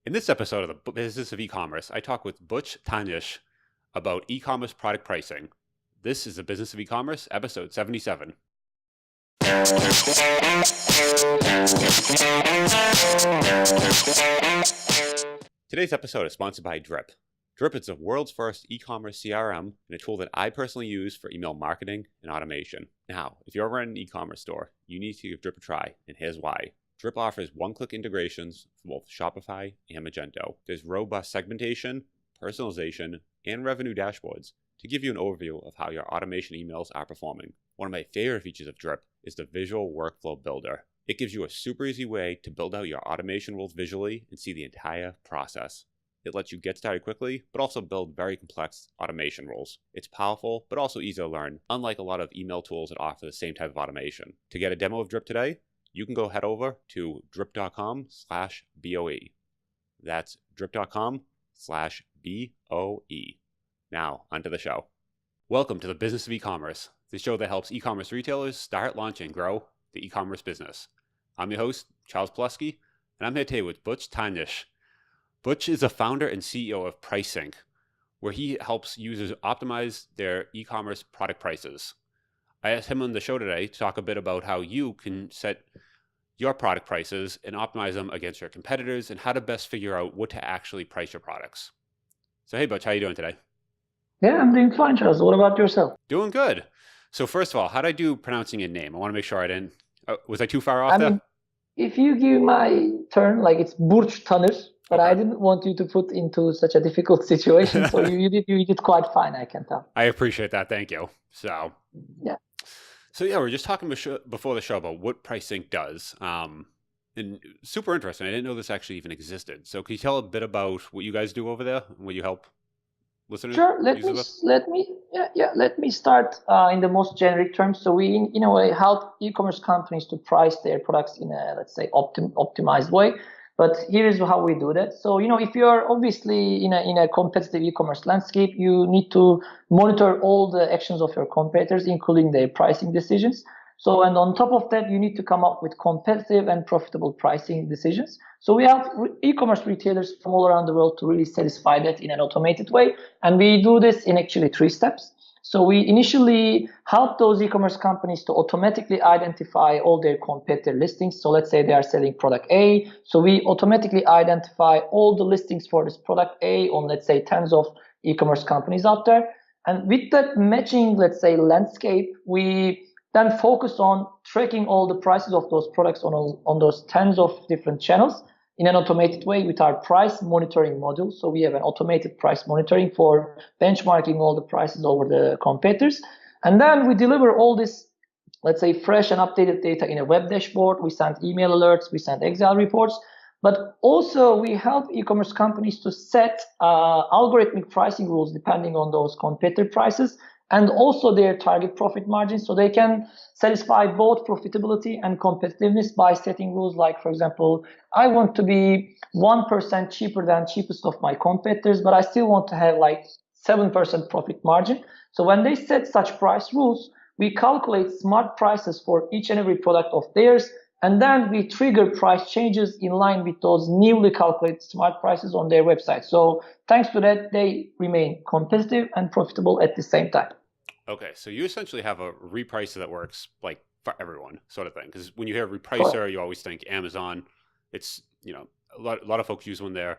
In this episode of the Business of E-commerce, I talk with Burc Tanir about e-commerce product pricing. This is the Business of E-commerce, episode 77. Today's episode is sponsored by Drip. Drip is the world's first e-commerce CRM and a tool that I personally use for email marketing and automation. Now, if you're ever in an e-commerce store, you need to give Drip a try, and here's why. Drip offers one-click integrations for both Shopify and Magento. There's robust segmentation, personalization, and revenue dashboards to give you an overview of how your automation emails are performing. One of my favorite features of Drip is the Visual Workflow Builder. It gives you a super easy way to build out your automation rules visually and see the entire process. It lets you get started quickly, but also build very complex automation rules. It's powerful, but also easy to learn, unlike a lot of email tools that offer the same type of automation. To get a demo of Drip today, you can go head over to drip.com/BOE. That's drip.com/BOE. Now, onto the show. Welcome to the Business of E-commerce, the show that helps e-commerce retailers start, launch, and grow the e-commerce business. I'm your host, Charles Plusky, and I'm here today with Burc Tanir. Burc is the founder and CEO of Prisync, where he helps users optimize their e-commerce product prices. I asked him on the show today to talk a bit about how you can set your product prices and optimize them against your competitors and how to best figure out what to actually price your products. So hey, Burc, how are you doing today? Yeah, I'm doing fine, Charles. What about yourself? Doing good. So first of all, how did I do pronouncing your name? I want to make sure I didn't, was I too far off there? If you give my turn, like it's Burc Tanir, but Okay. I didn't want you to put into such a difficult situation, so you did quite fine, I can tell. I appreciate that. Thank you. So yeah, we're just talking before the show about what Prisync does. And super interesting. I didn't know this actually even existed. So can you tell a bit about what you guys do over there and what you help listeners? Sure. Let me start in the most generic terms. So we, in a way, help e-commerce companies to price their products in a, let's say, optimized way. But here is how we do that. So, if you're obviously in a competitive e-commerce landscape, you need to monitor all the actions of your competitors, including their pricing decisions. So, and on top of that, you need to come up with competitive and profitable pricing decisions. So we help e-commerce retailers from all around the world to really satisfy that in an automated way. And we do this in actually 3 steps. So we initially help those e-commerce companies to automatically identify all their competitor listings. So let's say they are selling product A. So we automatically identify all the listings for this product A on, let's say, tens of e-commerce companies out there. And with that matching, let's say, landscape, we then focus on tracking all the prices of those products on those tens of different channels in an automated way with our price monitoring module. So we have an automated price monitoring for benchmarking all the prices over the competitors. And then we deliver all this, let's say, fresh and updated data in a web dashboard. We send email alerts, we send Excel reports, but also we help e-commerce companies to set algorithmic pricing rules depending on those competitor prices and also their target profit margins, so they can satisfy both profitability and competitiveness by setting rules like, for example, I want to be 1% cheaper than cheapest of my competitors, but I still want to have like 7% profit margin. So when they set such price rules, we calculate smart prices for each and every product of theirs, and then we trigger price changes in line with those newly calculated smart prices on their website. So thanks to that, they remain competitive and profitable at the same time. Okay, so you essentially have a repricer that works like for everyone, sort of thing. Because when you hear repricer, you always think Amazon. It's, a lot of folks use one there.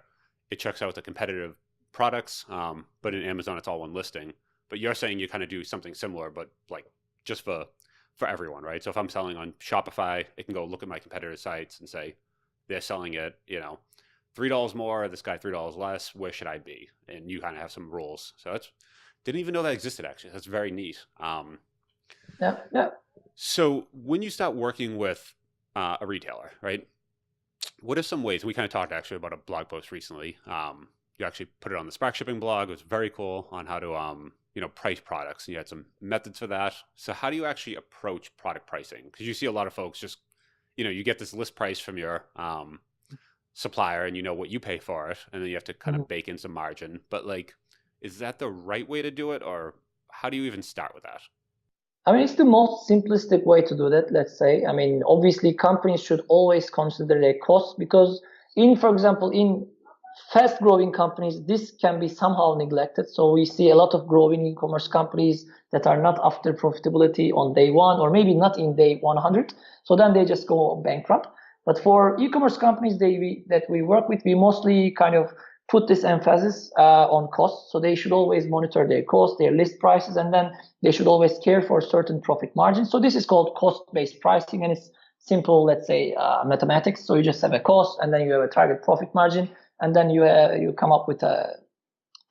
It checks out the competitive products, but in Amazon, it's all one listing. But you're saying you kind of do something similar, but like just for everyone, right? So if I'm selling on Shopify, it can go look at my competitor sites and say they're selling it, $3 more, this guy $3 less. Where should I be? And you kind of have some rules. So didn't even know that existed, actually. That's very neat. Yeah. So when you start working with a retailer, right, what are some ways? We kind of talked actually about a blog post recently. You actually put it on the Spark Shipping blog. It was very cool on how to, price products. And you had some methods for that. So how do you actually approach product pricing? Because you see a lot of folks just, you get this list price from your supplier and you know what you pay for it. And then you have to kind of bake in some margin. But is that the right way to do it, or how do you even start with that? It's the most simplistic way to do that, let's say. Obviously, companies should always consider their costs because for example, in fast growing companies, this can be somehow neglected. So we see a lot of growing e-commerce companies that are not after profitability on day one, or maybe not in day 100. So then they just go bankrupt. But for e-commerce companies that we work with, we mostly kind of put this emphasis on costs. So they should always monitor their costs, their list prices, and then they should always care for certain profit margins. So this is called cost-based pricing, and it's simple, let's say, mathematics. So you just have a cost, and then you have a target profit margin, and then you come up with a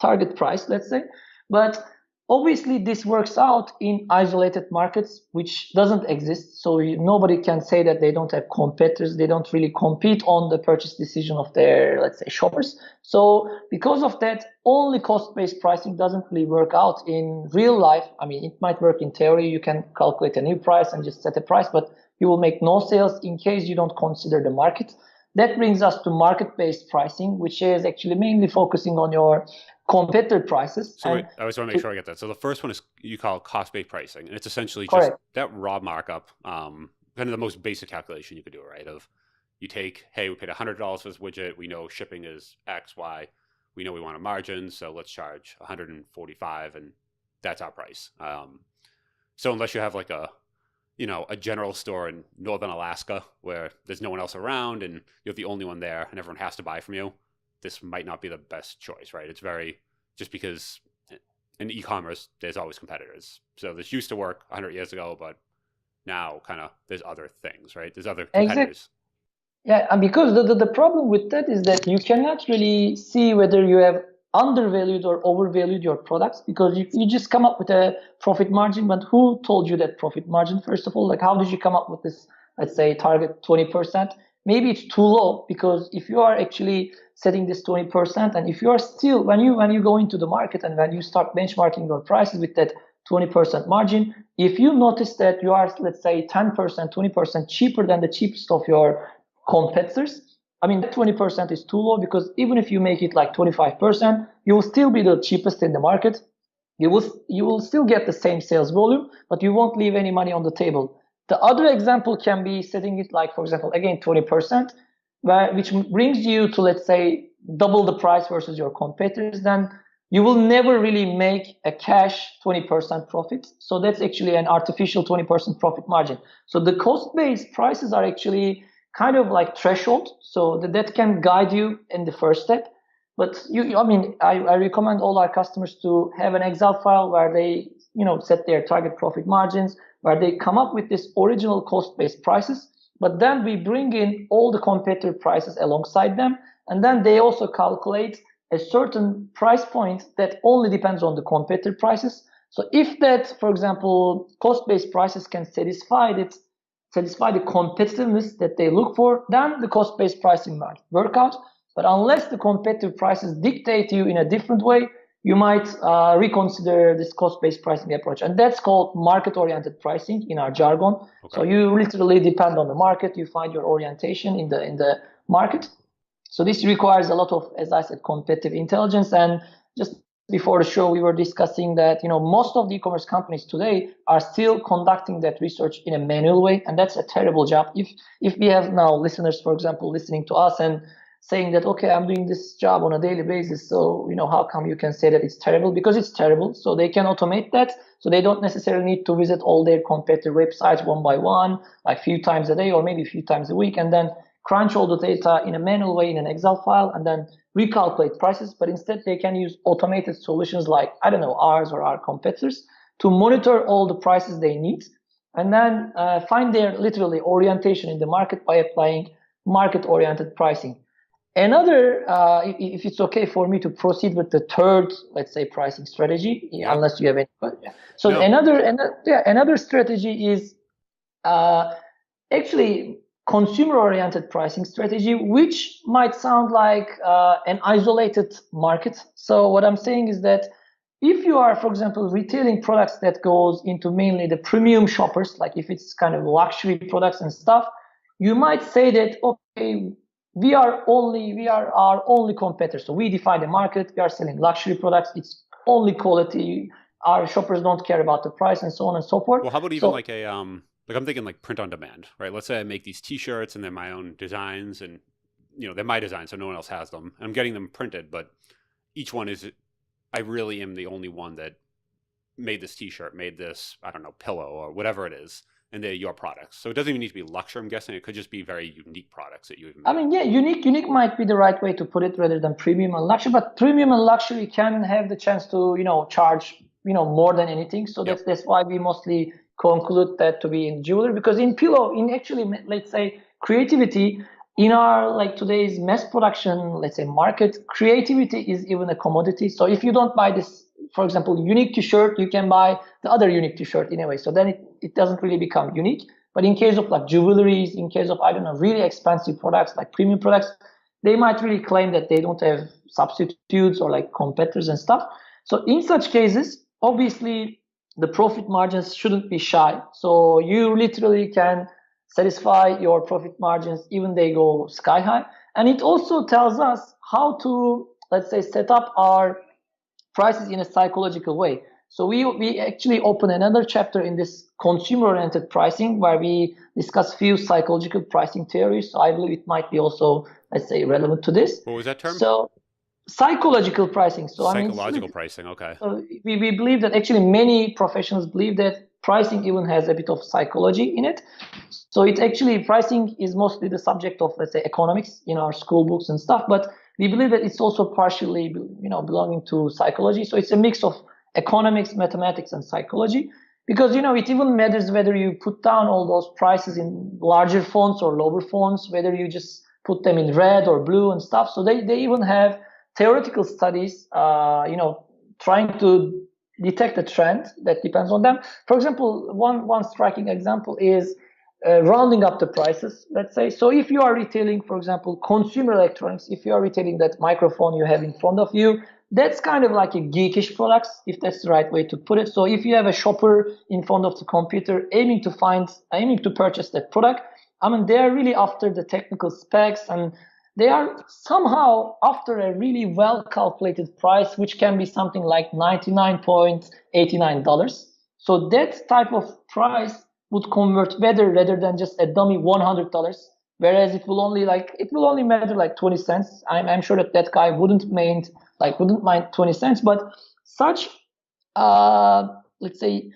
target price, let's say. But obviously this works out in isolated markets, which doesn't exist. So nobody can say that they don't have competitors. They don't really compete on the purchase decision of their, let's say, shoppers. So because of that, only cost-based pricing doesn't really work out in real life. I mean, it might work in theory. You can calculate a new price and just set a price, but you will make no sales in case you don't consider the market. That brings us to market-based pricing, which is actually mainly focusing on your competitor prices. So wait, I just want to make sure I get that. So the first one is you call cost-based pricing, and it's essentially just correct. That raw markup, kind of the most basic calculation you could do, right? Of you take, hey, we paid $100 for this widget. We know shipping is X, Y. We know we want a margin, so let's charge 145, and that's our price. So unless you have like a general store in northern Alaska where there's no one else around and you're the only one there and everyone has to buy from you, this might not be the best choice, right? It's just because in e-commerce, there's always competitors. So this used to work 100 years ago, but now kind of there's other things, right? There's other competitors. Exactly. Yeah, and because the problem with that is that you cannot really see whether you have undervalued or overvalued your products, because you just come up with a profit margin, but who told you that profit margin? First of all, like, how did you come up with this, let's say, target 20%? Maybe it's too low, because if you are actually setting this 20%, and if you are still, when you go into the market and when you start benchmarking your prices with that 20% margin, if you notice that you are, let's say, 10%, 20% cheaper than the cheapest of your competitors, I mean, that 20% is too low, because even if you make it like 25%, you will still be the cheapest in the market. You will still get the same sales volume, but you won't leave any money on the table. The other example can be setting it like, for example, again, 20%, which brings you to, let's say, double the price versus your competitors. Then you will never really make a cash 20% profit. So that's actually an artificial 20% profit margin. So the cost-based prices are actually kind of like threshold, so that can guide you in the first step. But I recommend all our customers to have an Excel file where they, set their target profit margins, where they come up with this original cost-based prices, but then we bring in all the competitor prices alongside them, and then they also calculate a certain price point that only depends on the competitor prices. So if that, for example, cost-based prices can satisfy the competitiveness that they look for, then the cost-based pricing might work out. But unless the competitive prices dictate you in a different way, you might reconsider this cost-based pricing approach. And that's called market-oriented pricing in our jargon. Okay. So you literally depend on the market. You find your orientation in the market. So this requires a lot of, as I said, competitive intelligence. And just before the show, we were discussing that, most of the e-commerce companies today are still conducting that research in a manual way. And that's a terrible job. If we have now listeners, for example, listening to us and saying that, okay, I'm doing this job on a daily basis, so, how come you can say that it's terrible? Because it's terrible. So they can automate that. So they don't necessarily need to visit all their competitor websites one by one, like a few times a day or maybe a few times a week, and then crunch all the data in a manual way in an Excel file and then recalculate prices. But instead they can use automated solutions like, ours or our competitors to monitor all the prices they need, and then find their literally orientation in the market by applying market-oriented pricing. Another, if it's okay for me to proceed with the third, let's say, pricing strategy, unless you have any. So no. Another strategy is actually consumer-oriented pricing strategy, which might sound like an isolated market. So what I'm saying is that if you are, for example, retailing products that goes into mainly the premium shoppers, like if it's kind of luxury products and stuff, you might say that, okay, we are our only competitor. So we define the market. We are selling luxury products. It's only quality. Our shoppers don't care about the price and so on and so forth. Well, how about even like I'm thinking like print on demand, right? Let's say I make these T-shirts and they're my own designs, and they're my design, so no one else has them. I'm getting them printed, but each one is, I really am the only one that made this t-shirt, made this, I don't know, pillow or whatever it is, and they're your products. So it doesn't even need to be luxury, I'm guessing. It could just be very unique products that you've made. I mean, yeah, unique might be the right way to put it rather than premium and luxury, but premium and luxury can have the chance to, charge, more than anything. So that's why we mostly conclude that to be in jewelry, because in pillow, in actually, let's say, creativity, in our like today's mass production, let's say market, creativity is even a commodity. So if you don't buy this, for example, unique t-shirt, you can buy the other unique t-shirt anyway. So then it doesn't really become unique. But in case of like jewelries, in case of, I don't know, really expensive products, like premium products, they might really claim that they don't have substitutes or like competitors and stuff. So in such cases, obviously the profit margins shouldn't be shy. So you literally can satisfy your profit margins, even they go sky high. And it also tells us how to, let's say, set up our prices in a psychological way. So we actually open another chapter in this consumer-oriented pricing where we discuss few psychological pricing theories. So I believe it might be also, let's say, relevant to this. What was that term? So psychological pricing. So psychological pricing, okay. So we believe that actually many professionals believe that pricing even has a bit of psychology in it. So it actually, pricing is mostly the subject of, let's say, economics in our school books and stuff, but we believe that it's also partially, belonging to psychology. So it's a mix of economics, mathematics, and psychology, because, it even matters whether you put down all those prices in larger fonts or lower fonts, whether you just put them in red or blue and stuff. So they even have theoretical studies, trying to detect a trend that depends on them. For example, one striking example is rounding up the prices, let's say. So if you are retailing, for example, consumer electronics, if you are retailing that microphone you have in front of you, that's kind of like a geekish product, if that's the right way to put it. So if you have a shopper in front of the computer aiming to purchase that product, I mean, they are really after the technical specs, and they are somehow after a really well calculated price, which can be something like $99.89. So that type of price would convert better rather than just a dummy $100, whereas it will only matter like 20 cents. I'm sure that guy wouldn't mind 20 cents, but such let's say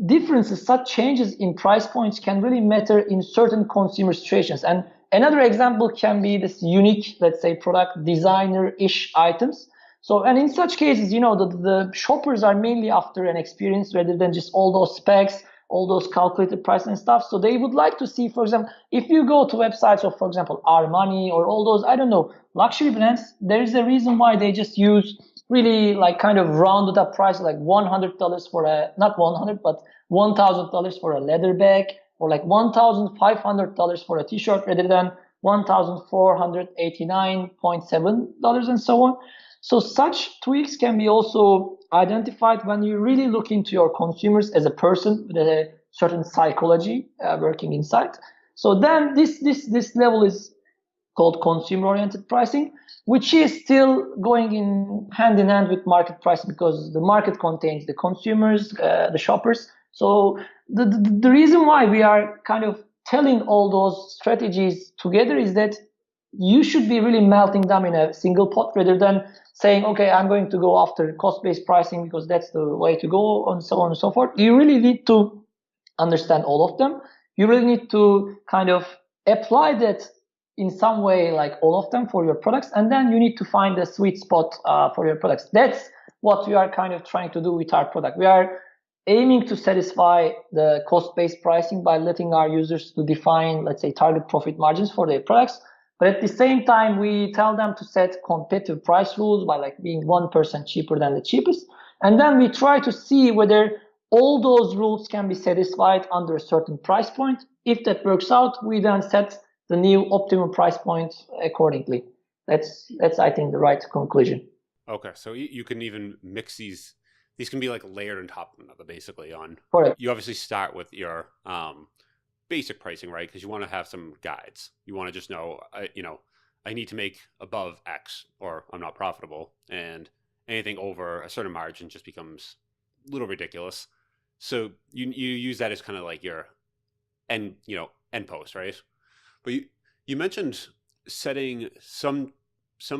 differences, such changes in price points can really matter in certain consumer situations. And another example can be this unique, let's say, product designer-ish items. So, and in such cases, the shoppers are mainly after an experience rather than just all those specs, all those calculated prices and stuff. So they would like to see, for example, if you go to websites of, for example, Armani or all those, I don't know, luxury brands, there is a reason why they just use really like kind of rounded up price, like $100 for not 100, but $1,000 for a leather bag, or like $1,500 for a t-shirt rather than $1,489.7 and so on. So such tweaks can be also identified when you really look into your consumers as a person with a certain psychology working inside. So then this level is called consumer-oriented pricing, which is still going in hand with market pricing, because the market contains the consumers, the shoppers. So the reason why we are kind of telling all those strategies together is that you should be really melting them in a single pot rather than saying, okay, I'm going to go after cost-based pricing because that's the way to go, and so on and so forth. You really need to understand all of them. You really need to kind of apply that in some way, like all of them for your products, and then you need to find a sweet spot for your products. That's what we are kind of trying to do with our product. We are aiming to satisfy the cost-based pricing by letting our users to define, let's say, target profit margins for their products. But at the same time, we tell them to set competitive price rules by like being 1% cheaper than the cheapest. And then we try to see whether all those rules can be satisfied under a certain price point. If that works out, we then set the new optimum price point accordingly. That's I think the right conclusion. Okay, so you can even mix these can be like layered on top of another, basically. Correct. You obviously start with your basic pricing, right? Because you want to have some guides. You want to just know, I need to make above X or I'm not profitable, and anything over a certain margin just becomes a little ridiculous. So you use that as kind of like your end post, right? But you mentioned setting some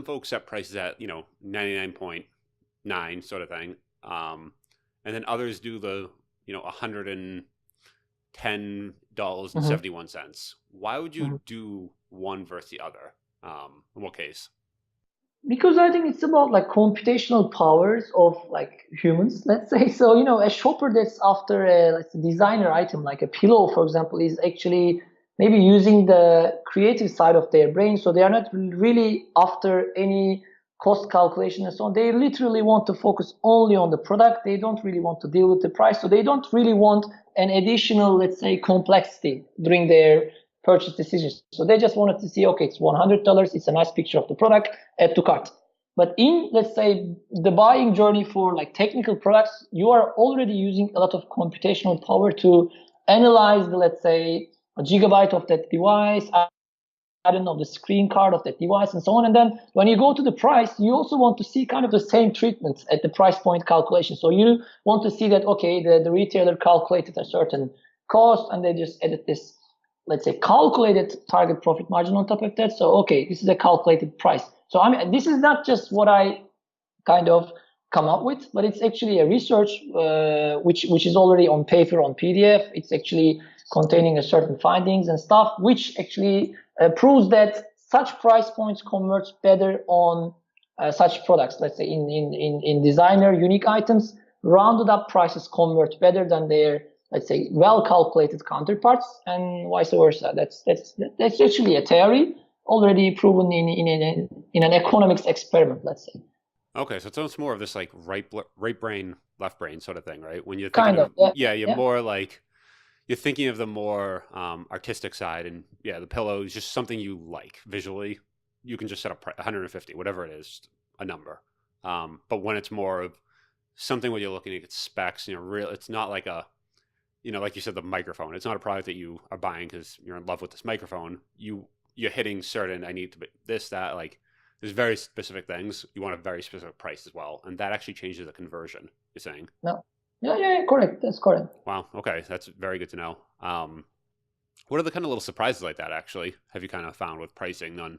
folks set prices at 99.9 sort of thing, and then others do the $110.71. Why would you do one versus the other? In what case? Because I think it's about like computational powers of like humans, let's say. So, a shopper that's after a designer item, like a pillow, for example, is actually maybe using the creative side of their brain. So they are not really after any cost calculation and so on. They literally want to focus only on the product. They don't really want to deal with the price. So they don't really want an additional, let's say, complexity during their purchase decisions. So they just wanted to see, okay, it's $100. It's a nice picture of the product, add to cart. But in, let's say, the buying journey for like technical products, you are already using a lot of computational power to analyze the, let's say, a gigabyte of that device, I don't know, the screen card of that device and so on. And then when you go to the price, you also want to see kind of the same treatments at the price point calculation. So you want to see that, okay, the retailer calculated a certain cost and they just added this, let's say, calculated target profit margin on top of that. So, okay, this is a calculated price. So, this is not just what I kind of come up with, but it's actually a research which is already on paper, on PDF. It's actually containing a certain findings and stuff, which actually proves that such price points convert better on such products. Let's say in designer unique items, rounded up prices convert better than their, let's say, well-calculated counterparts, and vice versa. That's actually a theory already proven in an economics experiment, let's say. Okay, so it's more of this like right brain, left brain sort of thing, right? When you're thinking you're more like you're thinking of the more artistic side, and the pillow is just something you like visually. You can just set up 150, whatever it is, a number. But when it's more of something where you're looking at specs, it's not like a like you said, the microphone. It's not a product that you are buying because you're in love with this microphone. You're hitting certain, I need to be this, that, like there's very specific things. You want a very specific price as well. And that actually changes the conversion, you're saying? No. Yeah, correct. That's correct. Wow. Okay. That's very good to know. What are the kind of little surprises like that actually have you kind of found with pricing? None.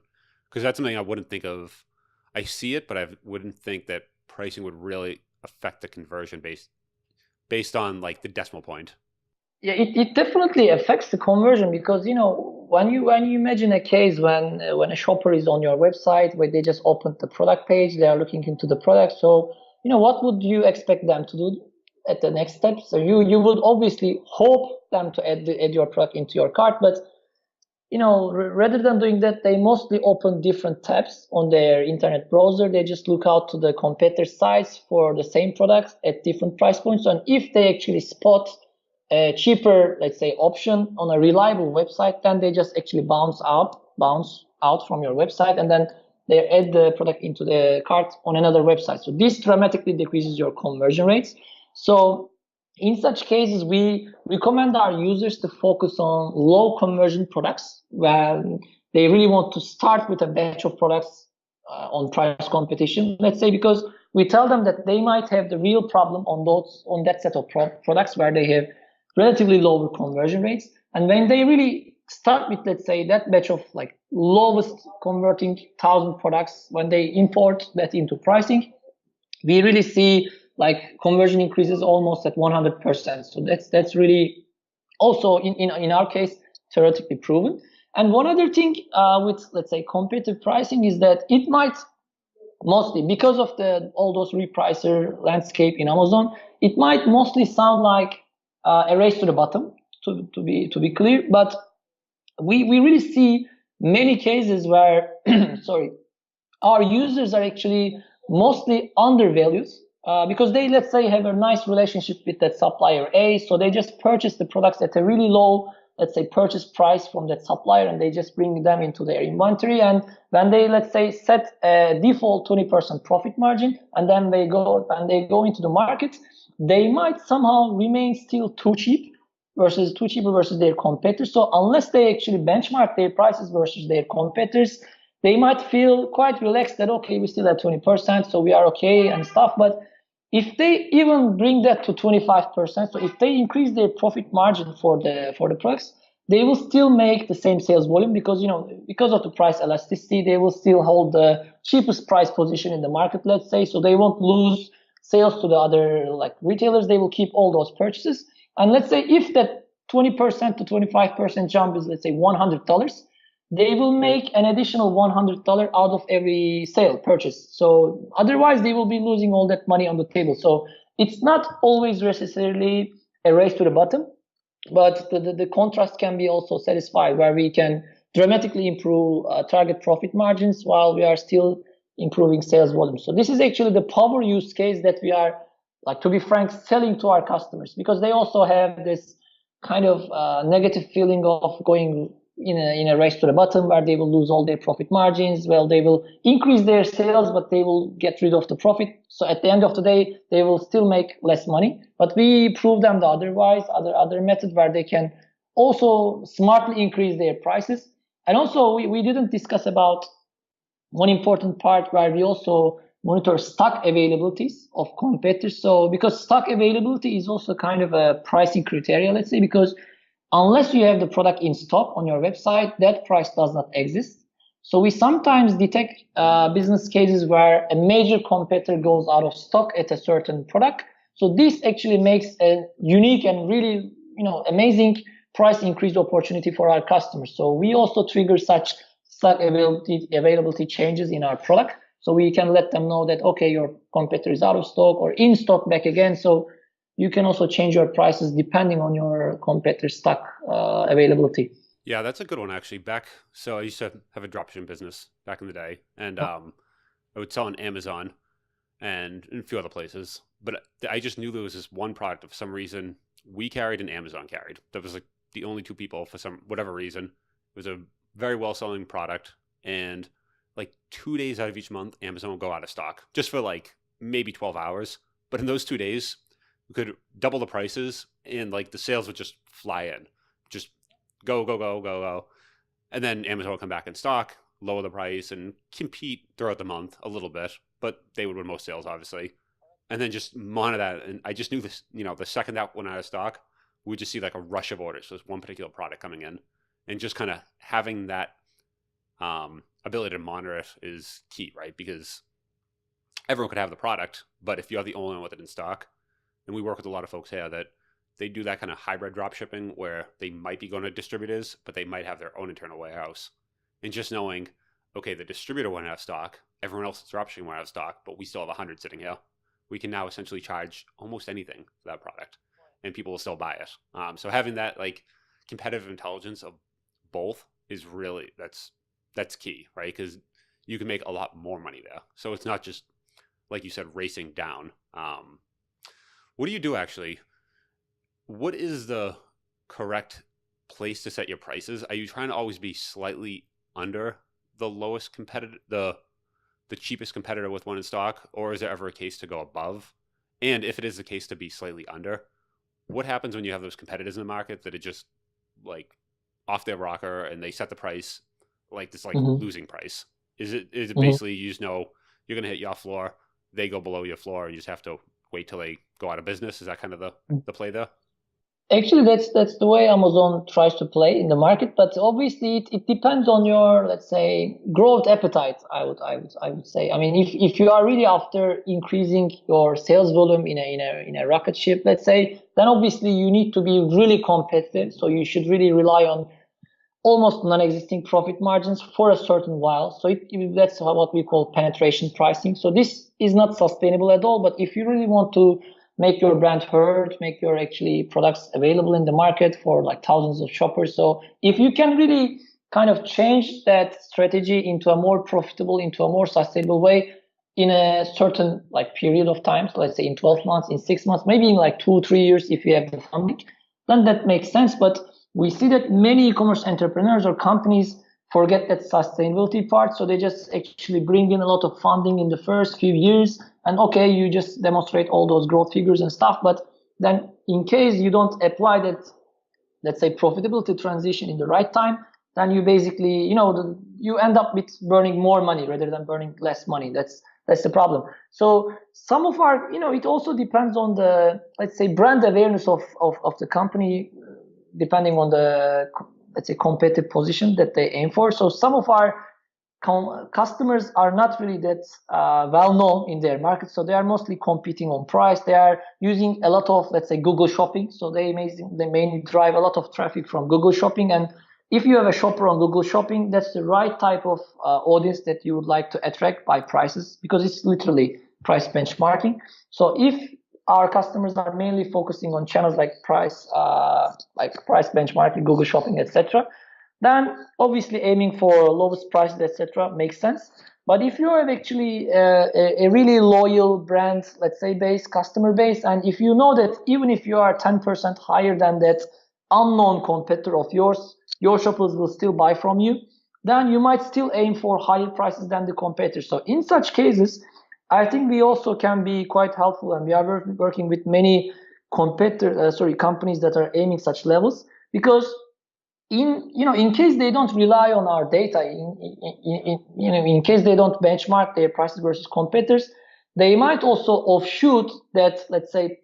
Because that's something I wouldn't think of. I see it, but I wouldn't think that pricing would really affect the conversion based on like the decimal point. Yeah, it definitely affects the conversion because when you imagine a case when a shopper is on your website where they just opened the product page, they are looking into the product. So what would you expect them to do at the next step? So you would obviously hope them to add your product into your cart, but rather than doing that, they mostly open different tabs on their internet browser. They just look out to the competitor sites for the same products at different price points, and if they actually spot a cheaper, let's say, option on a reliable website, then they just actually bounce out from your website, and then they add the product into the cart on another website. So this dramatically decreases your conversion rates. So in such cases, we recommend our users to focus on low conversion products when they really want to start with a batch of products on price competition, let's say, because we tell them that they might have the real problem on that set of products where they have relatively lower conversion rates. And when they really start with, let's say, that batch of like lowest converting 1,000 products, when they import that into pricing, we really see like conversion increases almost at 100%. So that's really also in our case theoretically proven. And one other thing with, let's say, competitive pricing is that it might mostly, because of all those repricer landscape in Amazon, it might mostly sound like a race to the bottom, to be clear. But we really see many cases where our users are actually mostly undervalued because they, let's say, have a nice relationship with that supplier A, so they just purchase the products at a really low, let's say, purchase price from that supplier, and they just bring them into their inventory. And when they, let's say, set a default 20% profit margin, and then they go into the market, they might somehow remain still too cheaper versus their competitors. So unless they actually benchmark their prices versus their competitors, they might feel quite relaxed that, okay, we still have 20%, so we are okay and stuff. But if they even bring that to 25%, so if they increase their profit margin for the products, they will still make the same sales volume because, because of the price elasticity, they will still hold the cheapest price position in the market, let's say. So they won't lose sales to the other like retailers. They will keep all those purchases. And let's say if that 20% to 25% jump is, let's say, $100, they will make an additional $100 out of every sale purchase. So otherwise they will be losing all that money on the table. So it's not always necessarily a race to the bottom, but the contrast can be also satisfied where we can dramatically improve target profit margins while we are still improving sales volume. So this is actually the power use case that we are, like, to be frank, selling to our customers, because they also have this kind of negative feeling of going in a race to the bottom where they will lose all their profit margins. Well, they will increase their sales, but they will get rid of the profit. So at the end of the day, they will still make less money. But we prove them the other method where they can also smartly increase their prices. And also we didn't discuss about one important part where we also monitor stock availabilities of competitors. So because stock availability is also kind of a pricing criteria, let's say, because unless you have the product in stock on your website, that price does not exist. So we sometimes detect business cases where a major competitor goes out of stock at a certain product. So this actually makes a unique and really, amazing price increase opportunity for our customers. So we also trigger such stock availability changes in our product. So we can let them know that, okay, your competitor is out of stock or in stock back again. So you can also change your prices depending on your competitor's stock availability. Yeah, that's a good one, actually. So I used to have a dropshipping business back in the day, and I would sell on Amazon and a few other places. But I just knew there was this one product, for some reason, we carried and Amazon carried. That was like the only two people for whatever reason. It was a very well-selling product, and like 2 days out of each month, Amazon will go out of stock just for like maybe 12 hours. But in those 2 days, we could double the prices and like the sales would just fly in, just go. And then Amazon will come back in stock, lower the price and compete throughout the month a little bit, but they would win most sales, obviously. And then just monitor that. And I just knew this, the second that went out of stock, we would just see like a rush of orders. So there's one particular product coming in, and just kind of having that ability to monitor it is key, right? Because everyone could have the product, but if you're the only one with it in stock, and we work with a lot of folks here that they do that kind of hybrid drop shipping where they might be going to distributors, but they might have their own internal warehouse. And just knowing, okay, the distributor went out of stock, everyone else is drop shipping went out of stock, but we still have 100 sitting here. We can now essentially charge almost anything for that product, and people will still buy it. So having that like competitive intelligence of both is really, that's key, right? Because you can make a lot more money there. So it's not just, like you said, racing down. What do you do actually? What is the correct place to set your prices? Are you trying to always be slightly under the lowest competitor, the cheapest competitor with one in stock, or is there ever a case to go above? And if it is the case to be slightly under, what happens when you have those competitors in the market that are just like off their rocker and they set the price like this, like losing price? Is it basically you just know you're gonna hit your floor, they go below your floor, and you just have to wait till they go out of business? Is that kind of the play there? Actually, that's the way Amazon tries to play in the market, but obviously it depends on your, let's say, growth appetite. I would say. I mean, if you are really after increasing your sales volume in a rocket ship, let's say, then obviously you need to be really competitive. So you should really rely on almost non-existing profit margins for a certain while. So that's what we call penetration pricing. So this is not sustainable at all. But if you really want to make your brand heard, make your actually products available in the market for like thousands of shoppers. So if you can really kind of change that strategy into a more profitable, into a more sustainable way in a certain like period of time, so let's say in 12 months, in 6 months, maybe in like 2-3 years, if you have the funding, then that makes sense. But we see that many e-commerce entrepreneurs or companies forget that sustainability part. So they just actually bring in a lot of funding in the first few years. And okay, you just demonstrate all those growth figures and stuff. But then in case you don't apply that, let's say, profitability transition in the right time, then you basically, you end up with burning more money rather than burning less money. That's the problem. So some of our, it also depends on the, let's say, brand awareness of the company, depending on the let's say, competitive position that they aim for. So some of our customers are not really that well known in their market, so they are mostly competing on price. They are using a lot of, let's say, Google Shopping, so they mainly drive a lot of traffic from Google Shopping. And if you have a shopper on Google Shopping, that's the right type of audience that you would like to attract by prices, because it's literally price benchmarking. So if our customers are mainly focusing on channels like price benchmarking, Google Shopping, etc., then obviously aiming for lowest prices, etc., makes sense. But if you have actually a really loyal brand, let's say, customer base, and if you know that even if you are 10% higher than that unknown competitor of yours, your shoppers will still buy from you, then you might still aim for higher prices than the competitors. So in such cases, I think we also can be quite helpful, and we are working with many companies that are aiming such levels, because in case they don't rely on our data, in case they don't benchmark their prices versus competitors, they might also offshoot that, let's say,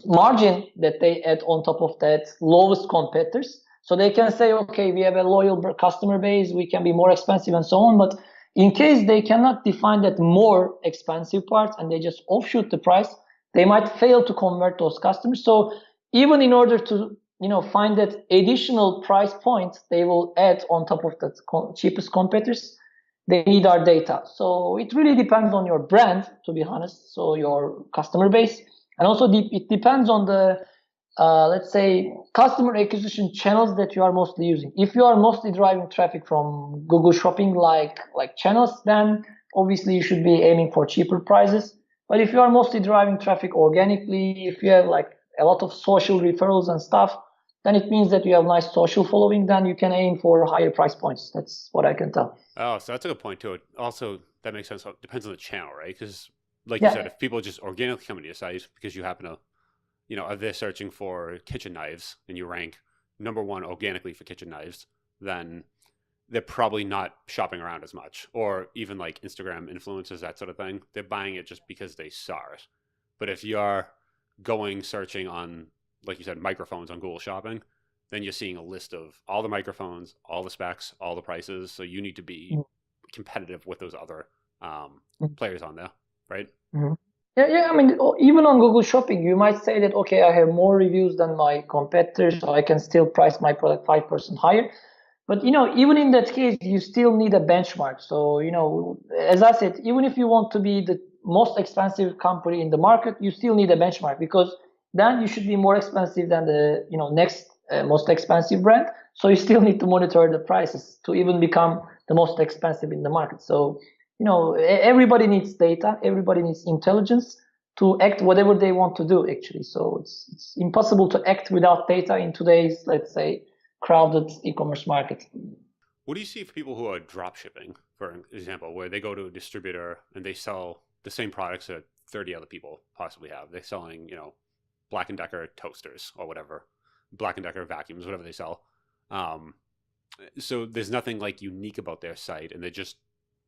margin that they add on top of that lowest competitors. So they can say, okay, we have a loyal customer base, we can be more expensive and so on. But in case they cannot define that more expensive part and they just offshoot the price, they might fail to convert those customers. So even in order to find that additional price point they will add on top of the cheapest competitors, they need our data. So it really depends on your brand, to be honest, so your customer base. And also it depends on the, let's say, customer acquisition channels that you are mostly using. If you are mostly driving traffic from Google Shopping like channels, then obviously you should be aiming for cheaper prices. But if you are mostly driving traffic organically, if you have like a lot of social referrals and stuff, then it means that you have nice social following, then you can aim for higher price points. That's what I can tell. Oh, so that's a good point too. Also, that makes sense. It depends on the channel, right? Because like you said, if people just organically come to your site because you happen to, if they're searching for kitchen knives and you rank #1 organically for kitchen knives, then they're probably not shopping around as much. Or even like Instagram influencers, that sort of thing. They're buying it just because they saw it. But if you're searching on, like you said, microphones on Google Shopping, then you're seeing a list of all the microphones, all the specs, all the prices. So you need to be competitive with those other players on there, right? Mm-hmm. Yeah. I mean, even on Google Shopping, you might say that, okay, I have more reviews than my competitors, so I can still price my product 5% higher. But, even in that case, you still need a benchmark. So, as I said, even if you want to be the most expensive company in the market, you still need a benchmark, because then you should be more expensive than the, next most expensive brand. So you still need to monitor the prices to even become the most expensive in the market. So, everybody needs data, everybody needs intelligence to act whatever they want to do, actually. So it's impossible to act without data in today's, let's say, crowded e-commerce market. What do you see for people who are drop shipping, for example, where they go to a distributor and they sell the same products that 30 other people possibly have? They're selling, Black & Decker toasters or whatever, Black & Decker vacuums, whatever they sell. So there's nothing like unique about their site, and they're just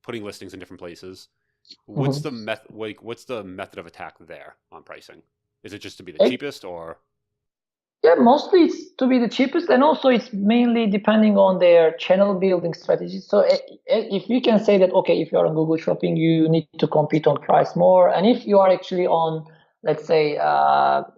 putting listings in different places. What's the what's the method of attack there on pricing? Is it just to be the cheapest, or? Yeah, mostly it's to be the cheapest, and also it's mainly depending on their channel building strategy. So if you can say that, okay, if you're on Google Shopping, you need to compete on price more. And if you are actually on, let's say,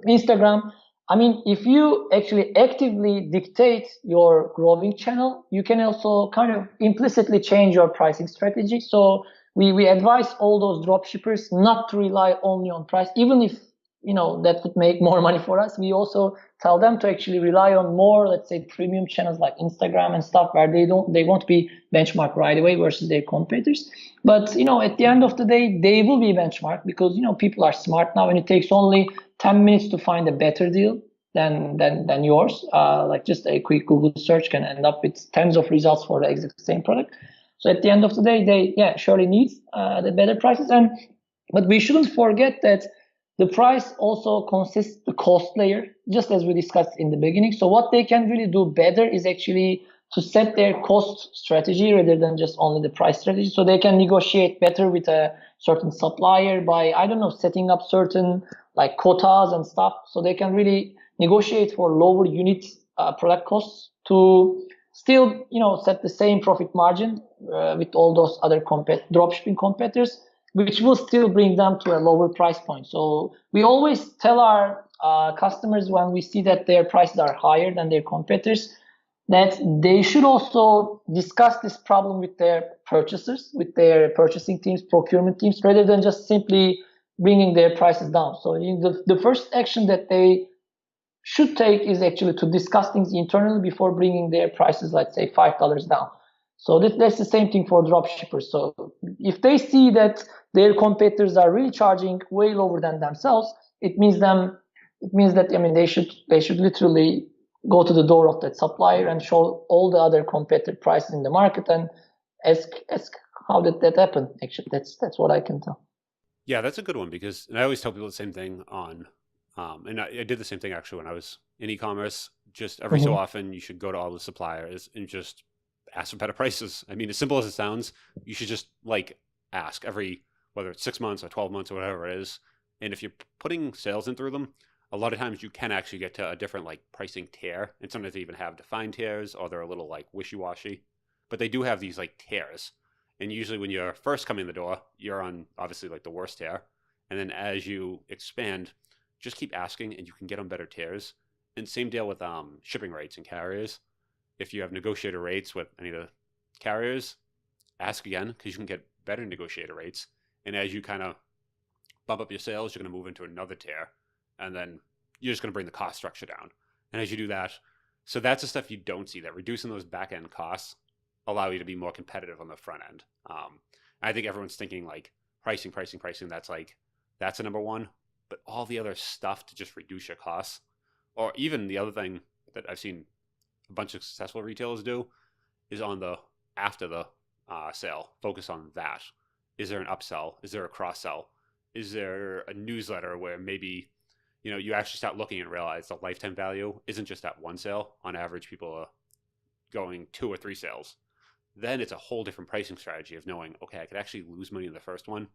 Instagram, I mean, if you actually actively dictate your growing channel, you can also kind of implicitly change your pricing strategy. So we advise all those dropshippers not to rely only on price, even if, that would make more money for us. We also tell them to actually rely on more, let's say, premium channels like Instagram and stuff, where they won't be benchmarked right away versus their competitors. But, at the end of the day, they will be benchmarked, because, people are smart now, and it takes only 10 minutes to find a better deal than yours. Like just a quick Google search can end up with tens of results for the exact same product. So at the end of the day, they surely need the better prices. But we shouldn't forget that the price also consists the cost layer, just as we discussed in the beginning. So what they can really do better is actually to set their cost strategy rather than just only the price strategy. So they can negotiate better with a certain supplier by, setting up certain like quotas and stuff. So they can really negotiate for lower unit product costs to still, set the same profit margin with all those other dropshipping competitors, which will still bring them to a lower price point. So we always tell our customers when we see that their prices are higher than their competitors, that they should also discuss this problem with their purchasers, with their purchasing teams, procurement teams, rather than just simply bringing their prices down. So the first action that they should take is actually to discuss things internally before bringing their prices, let's say $5 down. So that's the same thing for dropshippers. So if they see that their competitors are really charging way lower than themselves, it means that they should literally go to the door of that supplier and show all the other competitor prices in the market and ask how did that happen. Actually, that's what I can tell. Yeah, that's a good one, because and I always tell people the same thing on, and I did the same thing actually when I was in e-commerce. Just every so often, you should go to all the suppliers and just ask for better prices. I mean, as simple as it sounds, you should just ask every, whether it's 6 months or 12 months or whatever it is. And if you're putting sales in through them, a lot of times you can actually get to a different pricing tier, and sometimes they even have defined tiers, or they're a little wishy-washy, but they do have these tiers. And usually when you're first coming in the door, you're on obviously the worst tier, and then as you expand, just keep asking and you can get on better tiers. And same deal with shipping rates and carriers. If you have negotiated rates with any of the carriers, ask again, because you can get better negotiated rates. And as you kind of bump up your sales, you're going to move into another tier, and then you're just going to bring the cost structure down. And as you do that, so that's the stuff you don't see, that reducing those back end costs allow you to be more competitive on the front end. I think everyone's thinking pricing. That's the number one, but all the other stuff to just reduce your costs, or even the other thing that I've seen a bunch of successful retailers do is after the sale, focus on that. Is there an upsell? Is there a cross sell? Is there a newsletter where maybe you actually start looking and realize the lifetime value isn't just that one sale. On average, people are going 2 or 3 sales. Then it's a whole different pricing strategy of knowing, okay, I could actually lose money in the first one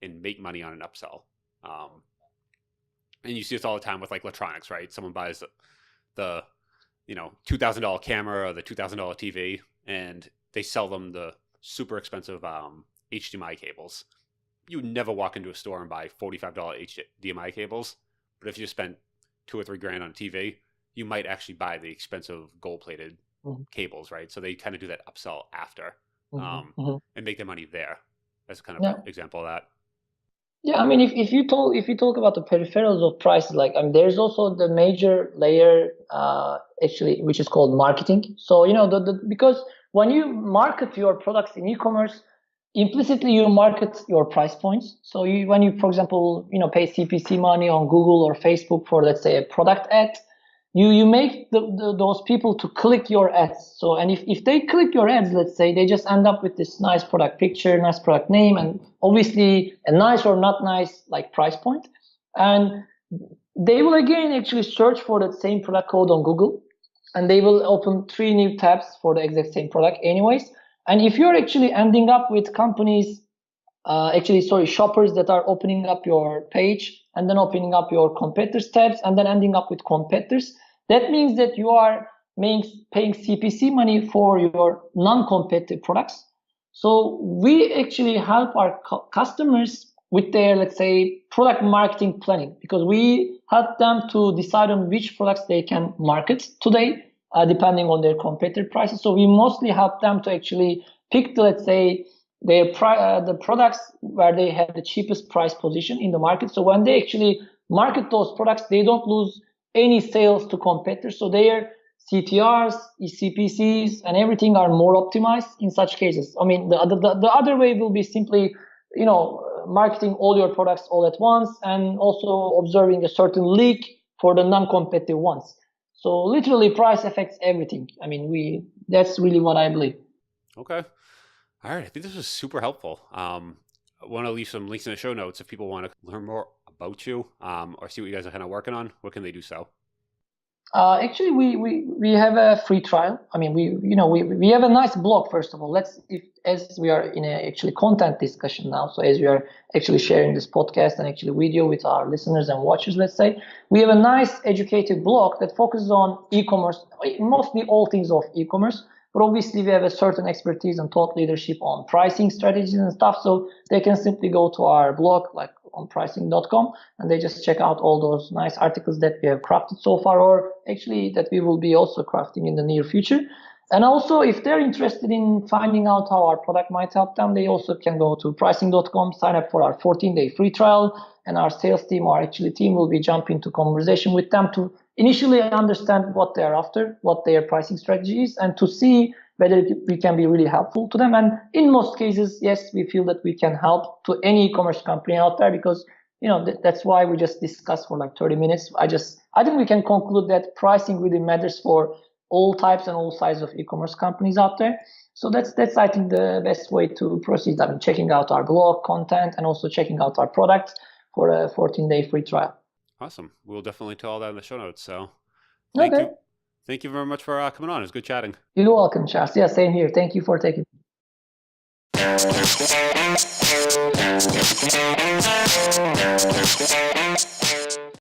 and make money on an upsell. And you see this all the time with electronics, right? Someone buys the $2,000 camera or the $2,000 TV, and they sell them the super expensive HDMI cables. You would never walk into a store and buy $45 HDMI cables, but if you spent $2 or $3 grand on a TV, you might actually buy the expensive gold-plated cables, right? So they kind of do that upsell after, and make their money there. That's kind of an example of that. Yeah, I mean, if you talk about the peripherals of prices, there's also the major layer actually, which is called marketing. So because when you market your products in e-commerce, implicitly you market your price points. So when you, for example, pay CPC money on Google or Facebook for, let's say, a product ad, you make those people to click your ads. So, and if they click your ads, let's say, they just end up with this nice product picture, nice product name, and obviously a nice or not nice price point. And they will again actually search for that same product code on Google, and they will open 3 new tabs for the exact same product anyways. And if you're actually ending up with companies, shoppers that are opening up your page and then opening up your competitors tabs and then ending up with competitors, that means that you are paying CPC money for your non-competitive products. So we actually help our customers with their, let's say, product marketing planning, because we help them to decide on which products they can market today, depending on their competitor prices. So we mostly help them to actually pick, let's say, the products where they have the cheapest price position in the market. So when they actually market those products, they don't lose any sales to competitors. So their CTRs, CPCs, and everything are more optimized in such cases. I mean, the other way will be simply, marketing all your products all at once and also observing a certain leak for the non-competitive ones. So literally price affects everything. I mean, that's really what I believe. Okay. All right. I think this was super helpful. I want to leave some links in the show notes if people want to learn more about you, or see what you guys are kind of working on. What can they do so? Actually, we have a free trial. I mean, we have a nice blog. First of all, as we are in a actually content discussion now. So as we are actually sharing this podcast and actually video with our listeners and watchers, let's say we have a nice educative blog that focuses on e-commerce, mostly all things of e-commerce. But obviously, we have a certain expertise and thought leadership on pricing strategies and stuff. So they can simply go to our blog, like on prisync.com, and they just check out all those nice articles that we have crafted so far, or actually that we will be also crafting in the near future. And also, if they're interested in finding out how our product might help them, they also can go to prisync.com, sign up for our 14-day free trial, and our sales team, our actually team, will be jumping into conversation with them to initially understand what they're after, what their pricing strategy is, and to see whether we can be really helpful to them. And in most cases, yes, we feel that we can help to any e-commerce company out there, because that's why we just discussed for like 30 minutes. I think we can conclude that pricing really matters for all types and all sizes of e-commerce companies out there. So that's I think the best way to proceed. I mean, checking out our blog content and also checking out our product for a 14-day free trial. Awesome. We'll definitely tell all that in the show notes. So Okay. Thank you very much for coming on. It was good chatting. You're welcome, Charles. Yeah, same here. Thank you for taking me.